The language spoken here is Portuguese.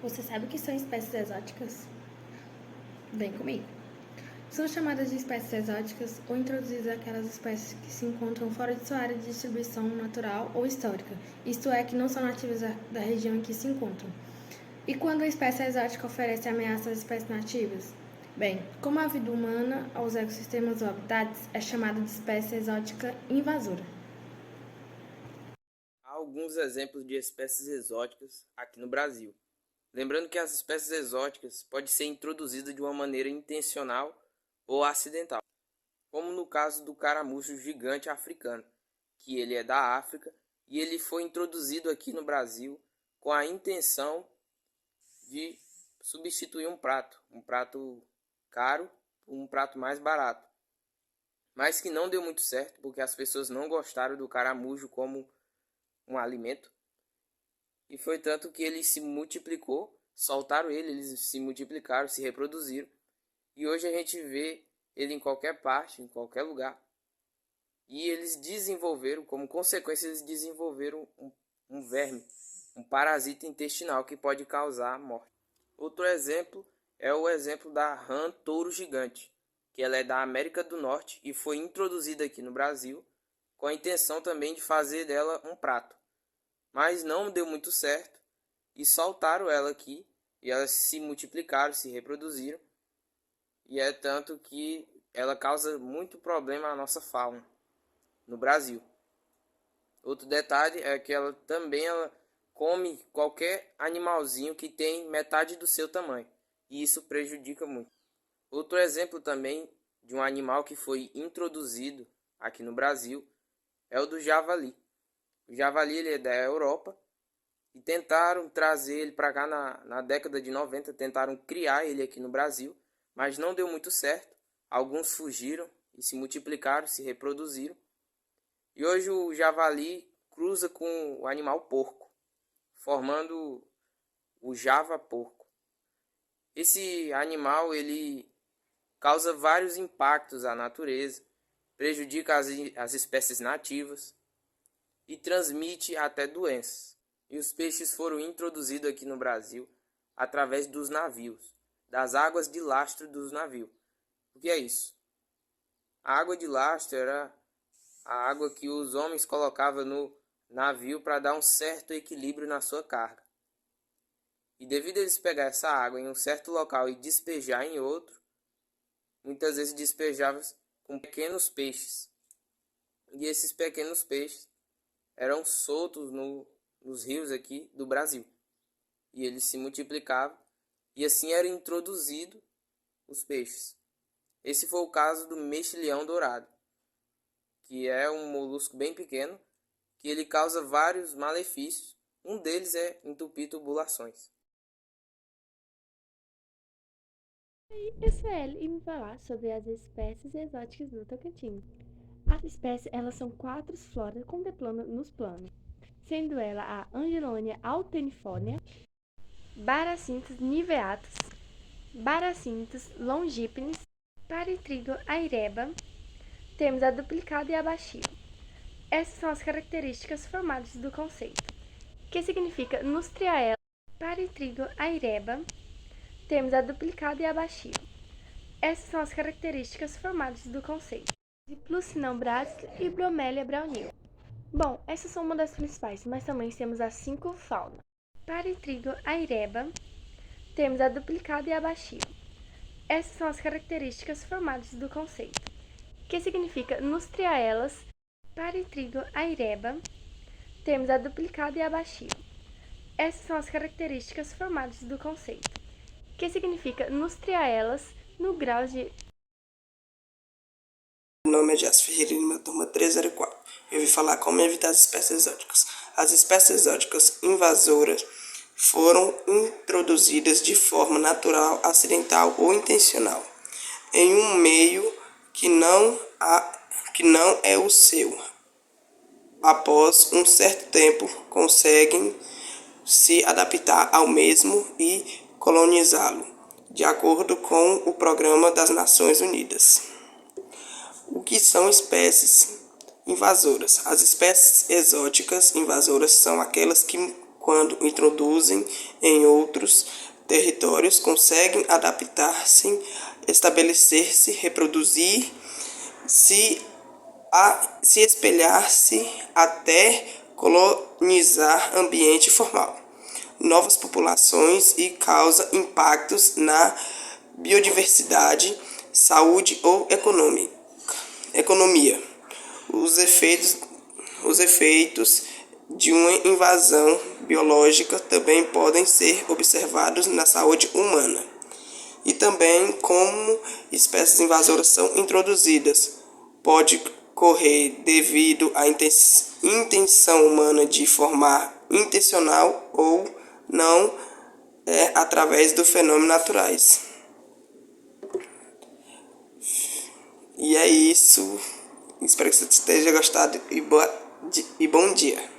Você sabe o que são espécies exóticas? Vem comigo. São chamadas de espécies exóticas ou introduzidas aquelas espécies que se encontram fora de sua área de distribuição natural ou histórica, isto é, que não são nativas da região em que se encontram. E quando a espécie exótica oferece ameaça às espécies nativas? Bem, como a vida humana aos ecossistemas ou habitats é chamada de espécie exótica invasora. Há alguns exemplos de espécies exóticas aqui no Brasil. Lembrando que as espécies exóticas podem ser introduzidas de uma maneira intencional ou acidental, como no caso do caramujo gigante africano, que ele é da África e ele foi introduzido aqui no Brasil com a intenção de substituir um prato caro por um prato mais barato, mas que não deu muito certo porque as pessoas não gostaram do caramujo como um alimento. E foi tanto que ele se multiplicou, soltaram ele, eles se multiplicaram, se reproduziram. E hoje a gente vê ele em qualquer parte, em qualquer lugar. E eles desenvolveram, como consequência, eles desenvolveram um verme, um parasita intestinal que pode causar morte. Outro exemplo é o exemplo da rã touro gigante, que ela é da América do Norte e foi introduzida aqui no Brasil com a intenção também de fazer dela um prato. Mas não deu muito certo e soltaram ela aqui e elas se multiplicaram, se reproduziram e é tanto que ela causa muito problema à nossa fauna no Brasil. Outro detalhe é que ela come qualquer animalzinho que tem metade do seu tamanho e isso prejudica muito. Outro exemplo também de um animal que foi introduzido aqui no Brasil é o do javali. O javali ele é da Europa e tentaram trazer ele para cá na década de 90, tentaram criar ele aqui no Brasil, mas não deu muito certo. Alguns fugiram e se multiplicaram, se reproduziram. E hoje o javali cruza com o animal porco, formando o java porco. Esse animal ele causa vários impactos à natureza, prejudica as espécies nativas e transmite até doenças. E os peixes foram introduzidos aqui no Brasil através dos navios, das águas de lastro dos navios. O que é isso? A água de lastro era a água que os homens colocavam no navio para dar um certo equilíbrio na sua carga. E devido a eles pegar essa água em um certo local e despejar em outro, muitas vezes despejavam com pequenos peixes. E esses pequenos peixes eram soltos nos rios aqui do Brasil. E eles se multiplicavam e assim eram introduzidos os peixes. Esse foi o caso do mexilhão dourado, que é um molusco bem pequeno, que ele causa vários malefícios. Um deles é entupir tubulações. Eu sou Ellie e me falar sobre as espécies exóticas do Tocantins. As espécies, elas são quatro floras contemplando nos planos, sendo ela a Angelonia alterniforme, Baracintus niveatus, Baracintus longipenis, Paritrigo aireba, temos a duplicada e a baixio. Essas são as características formadas do conceito, que significa Nustriaella, Paritrigo aireba, temos a duplicada e a baixio. Essas são as características formadas do conceito de Plucinão brasile e Bromélia brownil. Bom, essas são uma das principais, mas também temos as cinco faunas. Paritrigo aireba, temos a duplicada e a baixio. Essas são as características formadas do conceito, que significa Nustriaelas, Paritrigo aireba, temos a duplicada e a baixio. Essas são as características formadas do conceito, que significa Nustriaelas no grau de... Meu nome é Jas Ferreira e minha turma 304. Eu vim falar como evitar as espécies exóticas. As espécies exóticas invasoras foram introduzidas de forma natural, acidental ou intencional em um meio que não é o seu. Após um certo tempo, conseguem se adaptar ao mesmo e colonizá-lo, de acordo com o Programa das Nações Unidas. O que são espécies invasoras? As espécies exóticas invasoras são aquelas que quando introduzem em outros territórios, conseguem adaptar-se, estabelecer-se, reproduzir-se, se espelhar-se até colonizar ambiente formal, novas populações e causa impactos na biodiversidade, saúde ou economia. Os efeitos de uma invasão biológica também podem ser observados na saúde humana. E também como espécies invasoras são introduzidas. Pode ocorrer devido à intenção humana de formar intencional ou não, através dos fenômenos naturais. E é isso. Espero que você esteja gostado e bom dia.